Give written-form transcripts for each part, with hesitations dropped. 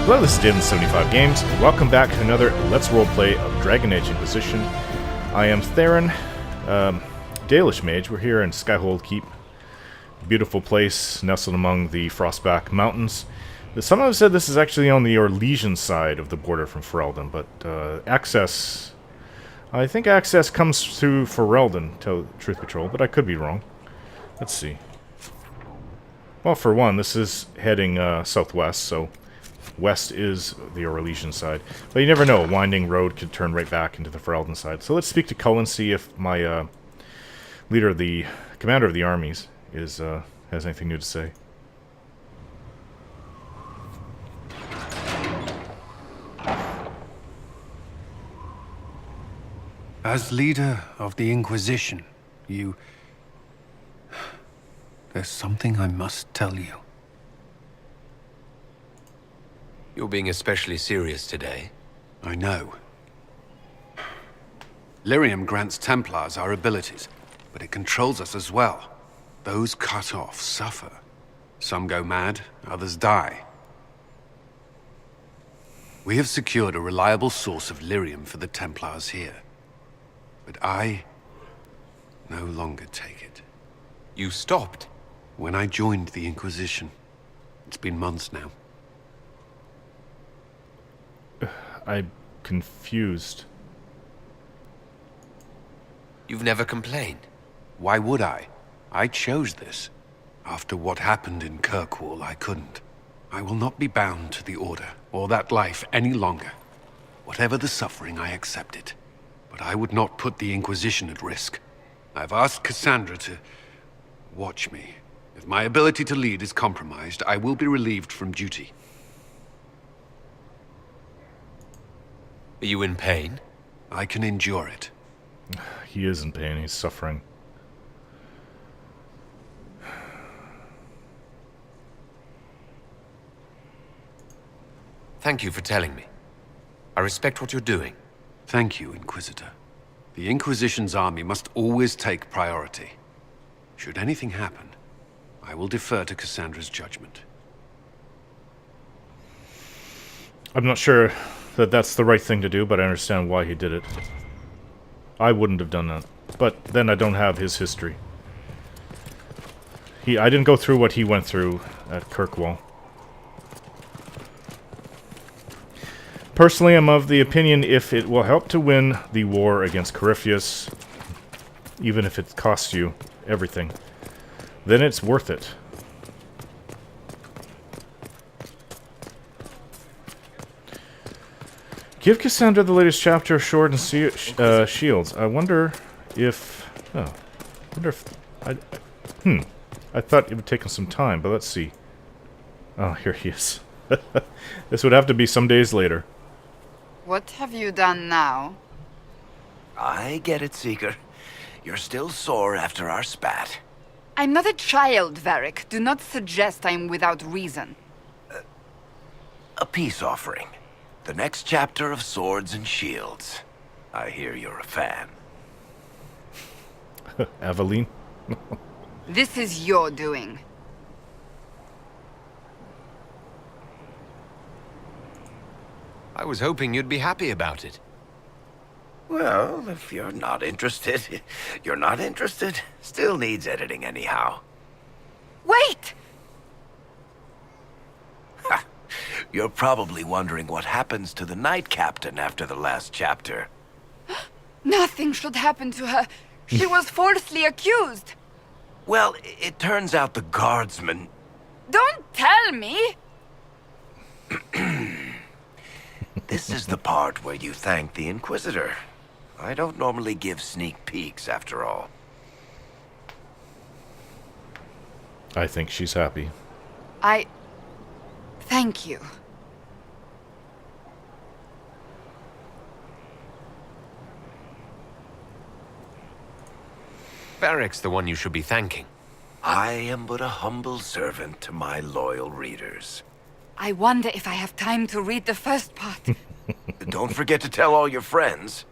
Hello, this is Dalen75 Games. Welcome back to another Let's Roleplay of Dragon Age Inquisition. I am Theron, Dalish Mage. We're here in Skyhold Keep. Beautiful place, nestled among the Frostback Mountains. Some have said this is actually on the Orlesian side of the border from Ferelden, but access... I think access comes through Ferelden, to truth be told, but I could be wrong. Let's see. Well, for one, this is heading southwest, so west is the Orlesian side. But you never know, a winding road could turn right back into the Ferelden side. So let's speak to Cullen, see if my leader of the... commander of the armies is has anything new to say. As leader of the Inquisition, there's something I must tell you. You're being especially serious today. I know. Lyrium grants Templars our abilities, but it controls us as well. Those cut off suffer. Some go mad, others die. We have secured a reliable source of Lyrium for the Templars here. But I no longer take it. You stopped? When I joined the Inquisition. It's been months now. I'm confused. You've never complained? Why would I? I chose this. After what happened in Kirkwall, I couldn't. I will not be bound to the Order, or that life any longer. Whatever the suffering, I accept it. But I would not put the Inquisition at risk. I've asked Cassandra to watch me. If my ability to lead is compromised, I will be relieved from duty. Are you in pain? I can endure it. He is in pain, he's suffering. Thank you for telling me. I respect what you're doing. Thank you, Inquisitor. The Inquisition's army must always take priority. Should anything happen, I will defer to Cassandra's judgment. I'm not sure that that's the right thing to do, but I understand why he did it. I wouldn't have done that. But then I don't have his history. I didn't go through what he went through at Kirkwall. Personally, I'm of the opinion if it will help to win the war against Corypheus, even if it costs you everything, then it's worth it. Give Cassandra the latest chapter of Sword and Shields. I wonder if... Oh. I wonder if... I thought it would take some time, but let's see. Oh, here he is. This would have to be some days later. What have you done now? I get it, Seeker. You're still sore after our spat. I'm not a child, Varric. Do not suggest I'm without reason. A peace offering. The next chapter of Swords and Shields. I hear you're a fan. Aveline? This is your doing. I was hoping you'd be happy about it. Well, if you're not interested, you're not interested. Still needs editing anyhow. Wait! You're probably wondering what happens to the Knight Captain after the last chapter. Nothing should happen to her. She was falsely accused. Well, it turns out the guardsman... Don't tell me! This is the part where you thank the Inquisitor. I don't normally give sneak peeks, after all. I think she's happy. Thank you. Varric's the one you should be thanking. I am but a humble servant to my loyal readers. I wonder if I have time to read the first part. Don't forget to tell all your friends,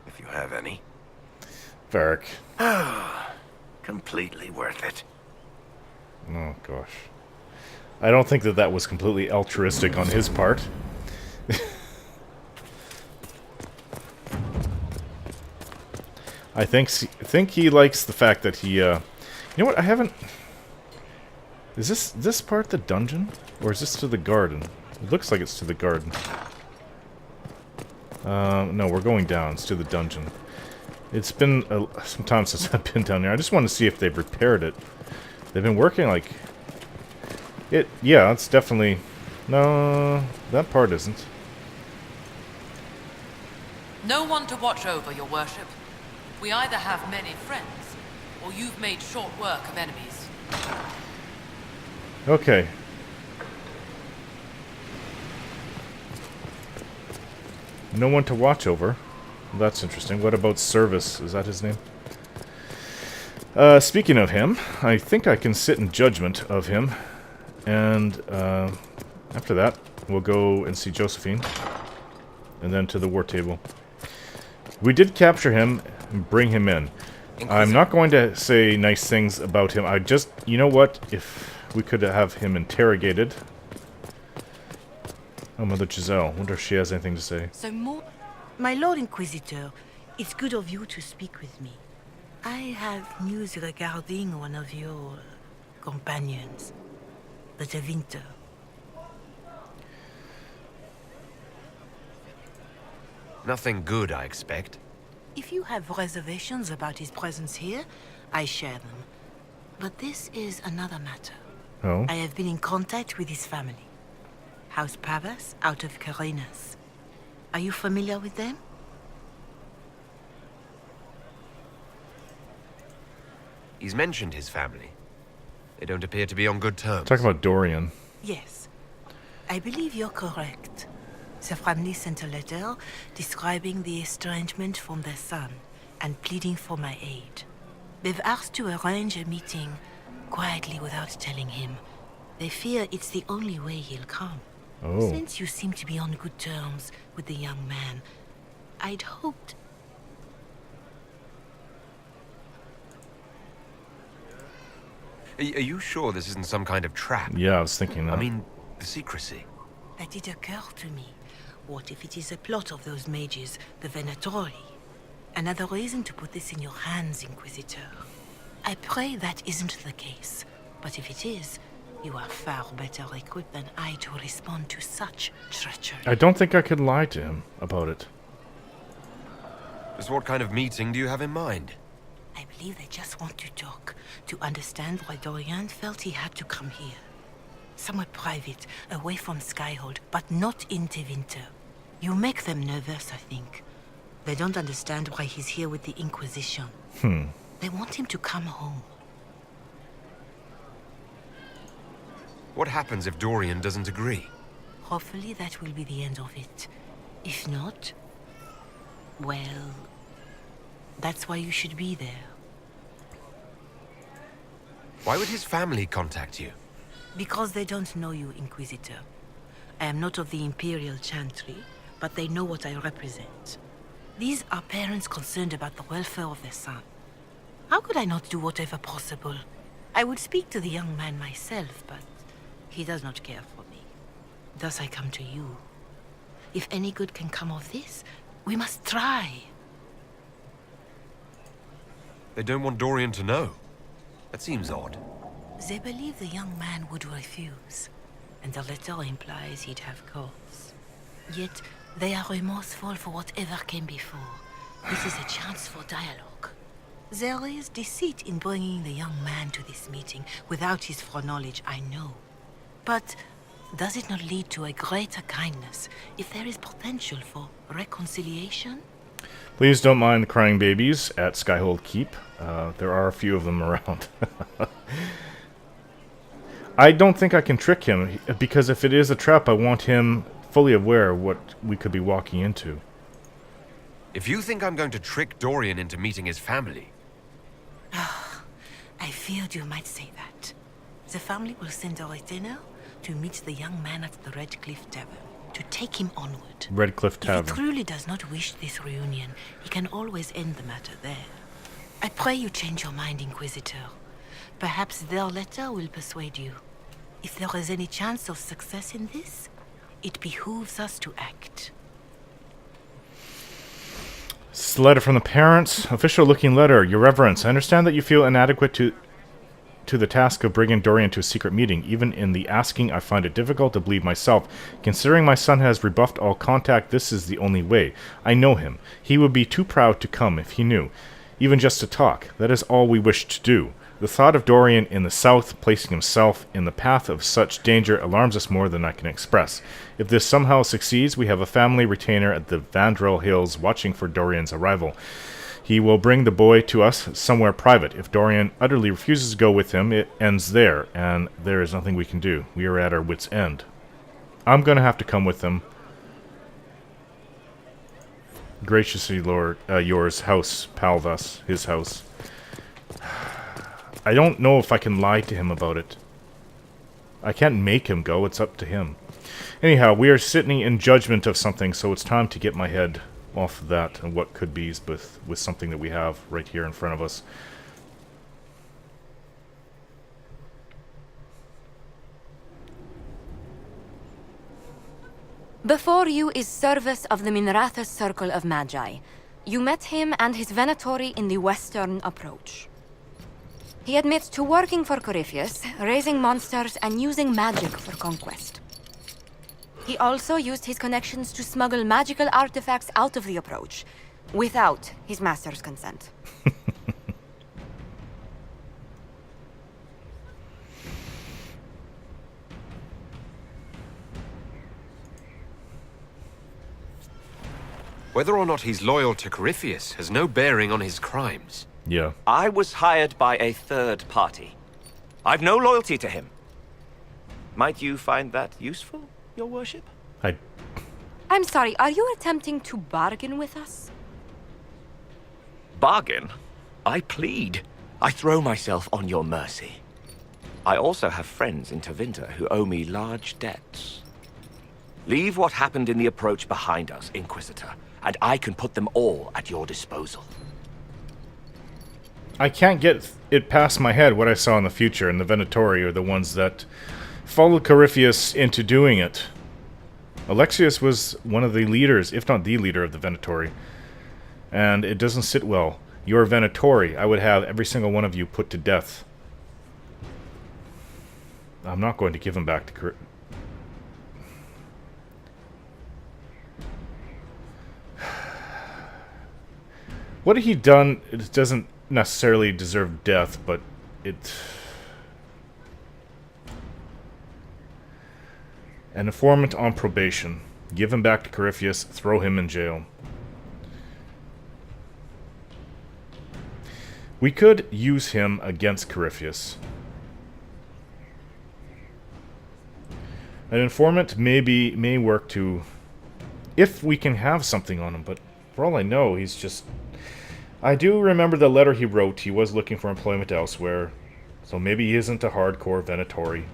if you have any. Varric. Completely worth it. Oh, gosh. I don't think that that was completely altruistic on his part. I think he likes the fact that he, you know what, I haven't... Is this part the dungeon? Or is this to the garden? It looks like it's to the garden. No, we're going down. It's to the dungeon. It's been some time since I've been down there. I just want to see if they've repaired it. They've been working like... Yeah, it's definitely... No, that part isn't. No one to watch over, your worship. We either have many friends, or you've made short work of enemies. Okay. No one to watch over. Well, that's interesting. What about Servis? Is that his name? Speaking of him, I think I can sit in judgment of him. And after that, we'll go and see Josephine. And then to the war table. We did capture him and bring him in. I'm not going to say nice things about him. I just... You know what? If we could have him interrogated... Oh, Mother Giselle. Wonder if she has anything to say. So more... My Lord Inquisitor, it's good of you to speak with me. I have news regarding one of your companions, the Tevinter. Nothing good, I expect. If you have reservations about his presence here, I share them. But this is another matter. Oh? I have been in contact with his family. House Pavas out of Carinas. Are you familiar with them? He's mentioned his family. They don't appear to be on good terms. Talk about Dorian. Yes. I believe you're correct. The family sent a letter describing the estrangement from their son and pleading for my aid. They've asked to arrange a meeting quietly without telling him. They fear it's the only way he'll come. Oh. Since you seem to be on good terms with the young man, I'd hoped... Are you sure this isn't some kind of trap? Yeah, I was thinking that. I mean, the secrecy. That did occur to me. What if it is a plot of those mages, the Venatori? Another reason to put this in your hands, Inquisitor. I pray that isn't the case. But if it is, you are far better equipped than I to respond to such treachery. I don't think I could lie to him about it. Just what kind of meeting do you have in mind? I believe they just want to talk, to understand why Dorian felt he had to come here. Somewhere private, away from Skyhold, but not in Tevinter. You make them nervous, I think. They don't understand why he's here with the Inquisition. They want him to come home. What happens if Dorian doesn't agree? Hopefully that will be the end of it. If not, well, that's why you should be there. Why would his family contact you? Because they don't know you, Inquisitor. I am not of the Imperial Chantry, but they know what I represent. These are parents concerned about the welfare of their son. How could I not do whatever possible? I would speak to the young man myself, but he does not care for me. Thus I come to you. If any good can come of this, we must try. They don't want Dorian to know. That seems odd. They believe the young man would refuse, and the letter implies he'd have cause. Yet, they are remorseful for whatever came before. This is a chance for dialogue. There is deceit in bringing the young man to this meeting without his foreknowledge, I know. But does it not lead to a greater kindness if there is potential for reconciliation? Please don't mind crying babies at Skyhold Keep. There are a few of them around. I don't think I can trick him, because if it is a trap, I want him fully aware of what we could be walking into. If you think I'm going to trick Dorian into meeting his family... I feared you might say that. The family will send a retainer to meet the young man at the Red Cliff Tavern, to take him onward. Red Cliff Tavern. If he truly does not wish this reunion, he can always end the matter there. I pray you change your mind, Inquisitor. Perhaps their letter will persuade you. If there is any chance of success in this, it behooves us to act. This letter from the parents. Official-looking letter. Your Reverence, I understand that you feel inadequate to the task of bringing Dorian to a secret meeting. Even in the asking, I find it difficult to believe myself. Considering my son has rebuffed all contact, this is the only way. I know him. He would be too proud to come if he knew. Even just to talk. That is all we wish to do. The thought of Dorian in the south, placing himself in the path of such danger, alarms us more than I can express. If this somehow succeeds, we have a family retainer at the Vandrel Hills watching for Dorian's arrival. He will bring the boy to us somewhere private. If Dorian utterly refuses to go with him, it ends there, and there is nothing we can do. We are at our wits' end. I'm going to have to come with them. Graciously, Lord, yours, House Palvas, his house. I don't know if I can lie to him about it. I can't make him go, it's up to him. Anyhow, we are sitting in judgment of something, so it's time to get my head off of that and what could be with something that we have right here in front of us. Before you is Servis of the Minrathous Circle of Magi. You met him and his Venatori in the western approach. He admits to working for Corypheus, raising monsters, and using magic for conquest. He also used his connections to smuggle magical artifacts out of the approach, without his master's consent. Whether or not he's loyal to Corypheus has no bearing on his crimes. Yeah. I was hired by a third party. I've no loyalty to him. Might you find that useful, your worship? I'm sorry, are you attempting to bargain with us? Bargain? I plead. I throw myself on your mercy. I also have friends in Tevinter who owe me large debts. Leave what happened in the approach behind us, Inquisitor, and I can put them all at your disposal. I can't get it past my head what I saw in the future, and the Venatori are the ones that followed Corypheus into doing it. Alexius was one of the leaders, if not the leader of the Venatori. And it doesn't sit well. You're Venatori. I would have every single one of you put to death. I'm not going to give him back to Corypheus. What had he done? It doesn't necessarily deserve death, but it... An informant on probation. Give him back to Corypheus, throw him in jail. We could use him against Corypheus. An informant may work to... If we can have something on him, but for all I know, he's just... I do remember the letter he wrote. He was looking for employment elsewhere. So maybe he isn't a hardcore Venatori.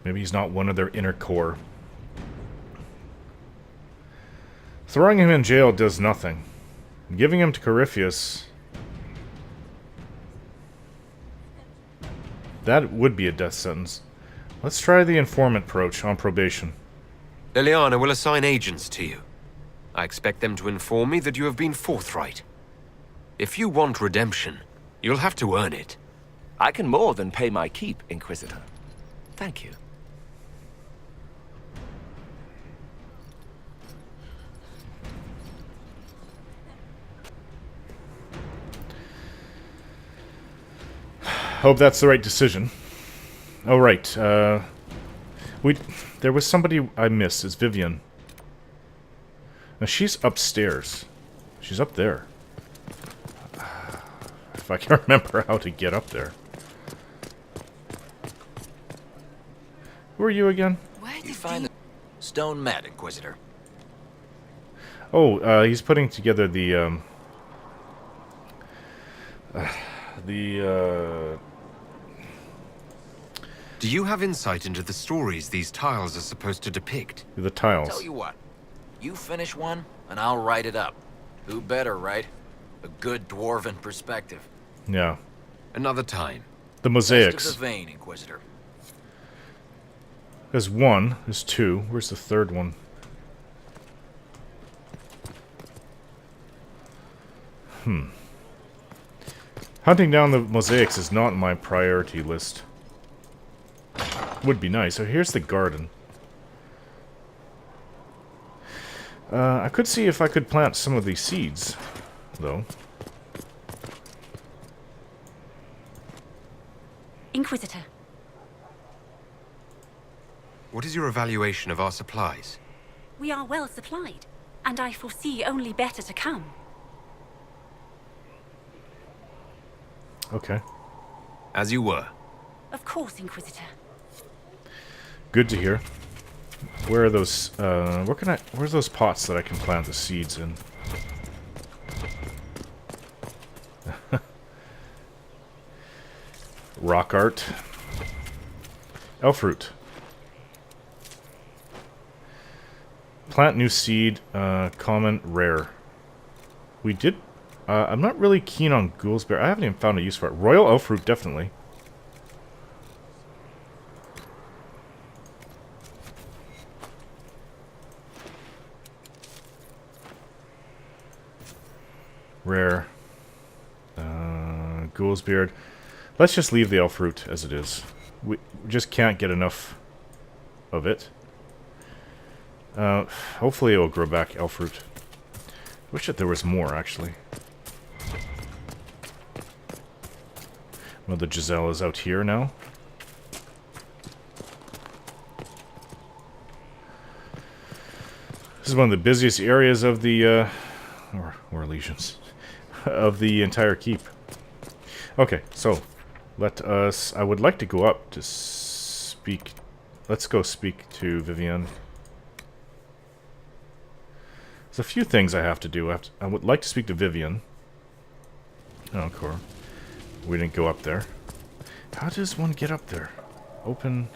Maybe he's not one of their inner core. Throwing him in jail does nothing. Giving him to Corypheus... That would be a death sentence. Let's try the informant approach on probation. Liliana will assign agents to you. I expect them to inform me that you have been forthright. If you want redemption, you'll have to earn it. I can more than pay my keep, Inquisitor. Thank you. Hope that's the right decision. Oh, right. There was somebody I missed. It's Vivian. Now, she's upstairs. She's up there. If I can remember how to get up there. Who are you again? Where did you find the stone mat, Inquisitor? Oh, he's putting together the Do you have insight into the stories these tiles are supposed to depict? tiles. Tell you what, you finish one, and I'll write it up. Who better, right? A good dwarven perspective. Yeah. Another time. The Best mosaics. of the vein, Inquisitor. There's one. There's two. Where's the third one? Hunting down the mosaics is not on my priority list. Would be nice. So here's the garden. I could see if I could plant some of these seeds, though. Inquisitor. What is your evaluation of our supplies? We are well supplied, and I foresee only better to come. Okay. As you were. Of course, Inquisitor. Good to hear. Where are those, where's those pots that I can plant the seeds in? Rock art. Elf root. Plant new seed, common, rare. We did, I'm not really keen on Ghoulsbear. I haven't even found a use for it. Royal elf root, definitely. Rare. Ghoul's Beard. Let's just leave the elf root as it is. We just can't get enough of it. Hopefully it will grow back elf root. Wish that there was more, actually. Well, the Giselle is out here now. This is one of the busiest areas of the, or legions, of the entire keep. Okay, so, let us, I would like to go up to speak, let's go speak to Vivienne. There's a few things I have to do. I would like to speak to Vivienne. Oh, cool. We didn't go up there. How does one get up there? Open.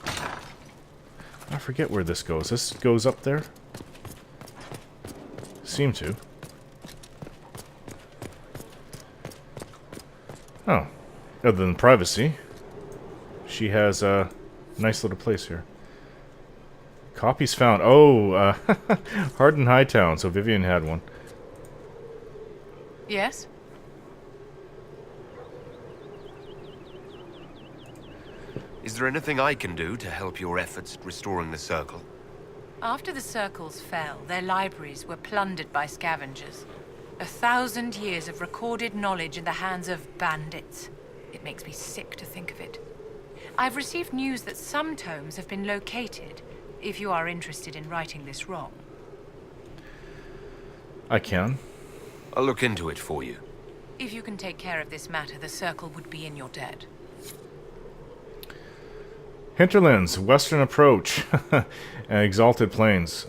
I forget where this goes. This goes up there? Seem to. Oh. Other than privacy, she has a nice little place here. Copies found. Oh, Hardin Hightown. So Vivienne had one. Yes? Is there anything I can do to help your efforts at restoring the Circle? After the Circles fell, their libraries were plundered by scavengers. 1,000 years of recorded knowledge in the hands of bandits. It makes me sick to think of it. I've received news that some tomes have been located, if you are interested in righting this wrong. I can. I'll look into it for you. If you can take care of this matter, the Circle would be in your debt. Hinterlands, Western Approach, and Exalted Plains.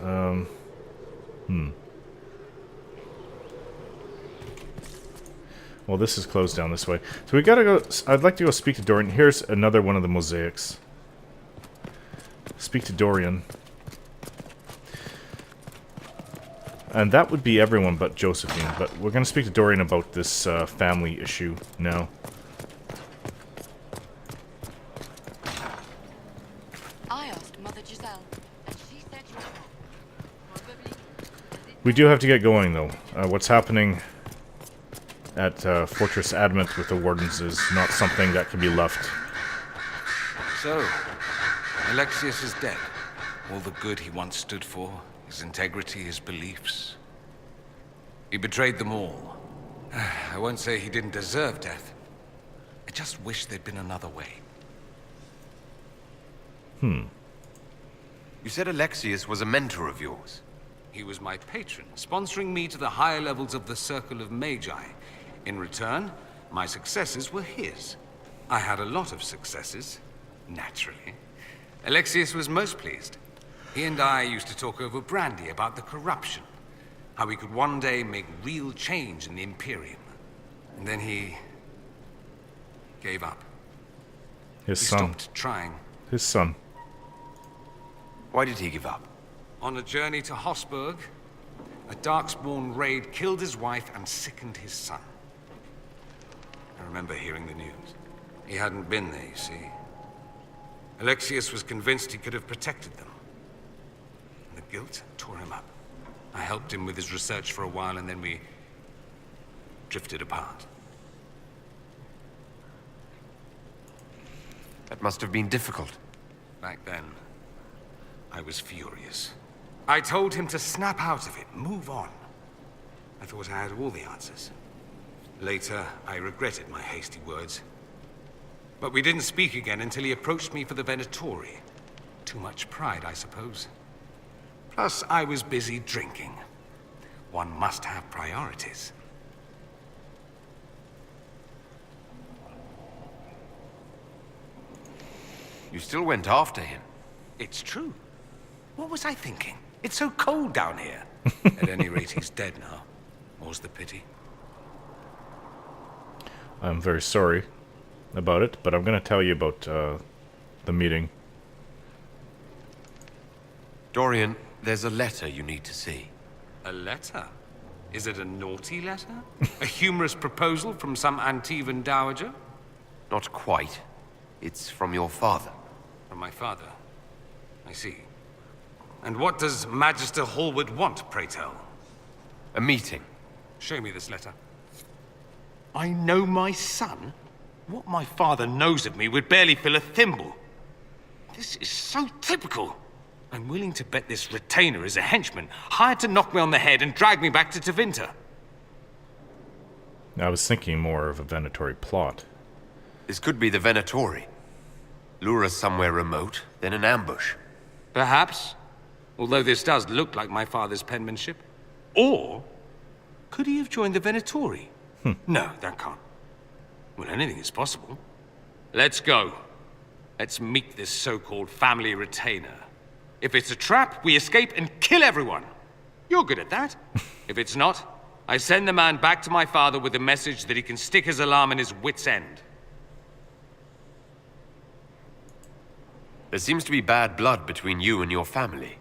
Well, this is closed down this way. So we gotta go... I'd like to go speak to Dorian. Here's another one of the mosaics. Speak to Dorian. And that would be everyone but Josephine. But we're gonna speak to Dorian about this family issue now. I asked Mother Giselle, and she said you were probably... We do have to get going, though. What's happening at Fortress Adamant with the Wardens is not something that can be left. So, Alexius is dead. All the good he once stood for, his integrity, his beliefs. He betrayed them all. I won't say he didn't deserve death. I just wish there'd been another way. You said Alexius was a mentor of yours. He was my patron, sponsoring me to the higher levels of the Circle of Magi. In return, my successes were his. I had a lot of successes, naturally. Alexius was most pleased. He and I used to talk over brandy about the corruption, how we could one day make real change in the Imperium. And then he gave up. His He son. stopped trying. His son. Why did he give up? On a journey to Hosburg, a Darkspawn raid killed his wife and sickened his son. I remember hearing the news. He hadn't been there, you see. Alexius was convinced he could have protected them. And the guilt tore him up. I helped him with his research for a while, and then we drifted apart. That must have been difficult. Back then, I was furious. I told him to snap out of it, move on. I thought I had all the answers. Later, I regretted my hasty words. But we didn't speak again until he approached me for the Venatori. Too much pride, I suppose. Plus, I was busy drinking. One must have priorities. You still went after him. It's true. What was I thinking? It's so cold down here. At any rate, he's dead now. More's the pity. I'm very sorry about it, but I'm going to tell you about the meeting. Dorian, there's a letter you need to see. A letter? Is it a naughty letter? A humorous proposal from some Antivan dowager? Not quite. It's from your father. From my father? I see. And what does Magister Hallward want, pray tell? A meeting. Show me this letter. I know my son? What my father knows of me would barely fill a thimble. This is so typical. I'm willing to bet this retainer is a henchman, hired to knock me on the head and drag me back to Tevinter. I was thinking more of a Venatori plot. This could be the Venatori. Lure us somewhere remote, then an ambush. Perhaps. Although this does look like my father's penmanship. Or could he have joined the Venatori? No, that can't. Well, anything is possible. Let's go. Let's meet this so-called family retainer. If it's a trap, we escape and kill everyone. You're good at that. If it's not, I send the man back to my father with a message that he can stick his alarm in his wit's end. There seems to be bad blood between you and your family.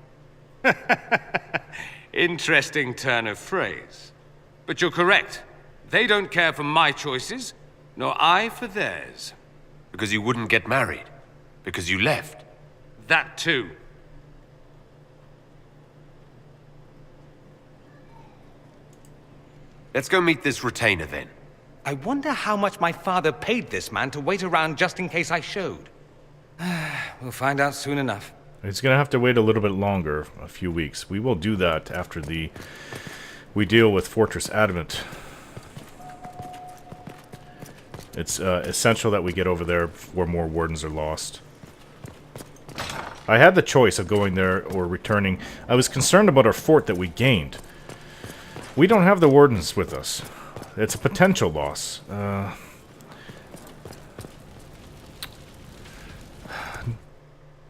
Interesting turn of phrase. But you're correct. They don't care for my choices, nor I for theirs. Because you wouldn't get married. Because you left. That too. Let's go meet this retainer then. I wonder how much my father paid this man to wait around just in case I showed. We'll find out soon enough. It's going to have to wait a little bit longer, a few weeks. We will do that after we deal with Fortress Advent. It's essential that we get over there before more wardens are lost. I had the choice of going there or returning. I was concerned about our fort that we gained. We don't have the wardens with us. It's a potential loss.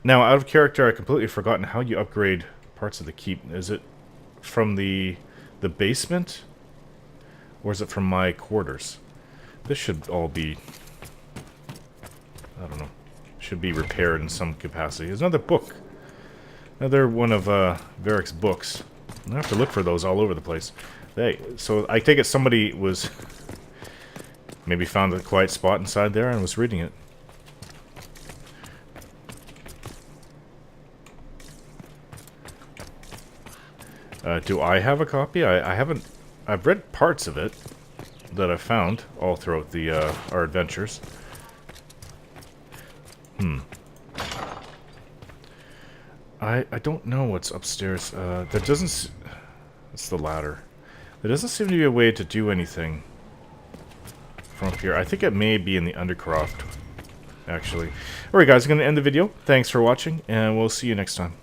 Now, out of character, I've completely forgotten how you upgrade parts of the keep. Is it from the basement? Or is it from my quarters? This should all be... I don't know. Should be repaired in some capacity. There's another book. Another one of Varric's books. I have to look for those all over the place. So I take it somebody was... maybe found a quiet spot inside there and was reading it. Do I have a copy? I haven't... I've read parts of it that I've found all throughout the our adventures. I don't know what's upstairs. There doesn't... It's the ladder. There doesn't seem to be a way to do anything from up here. I think it may be in the Undercroft, actually. Alright guys, I'm going to end the video. Thanks for watching, and we'll see you next time.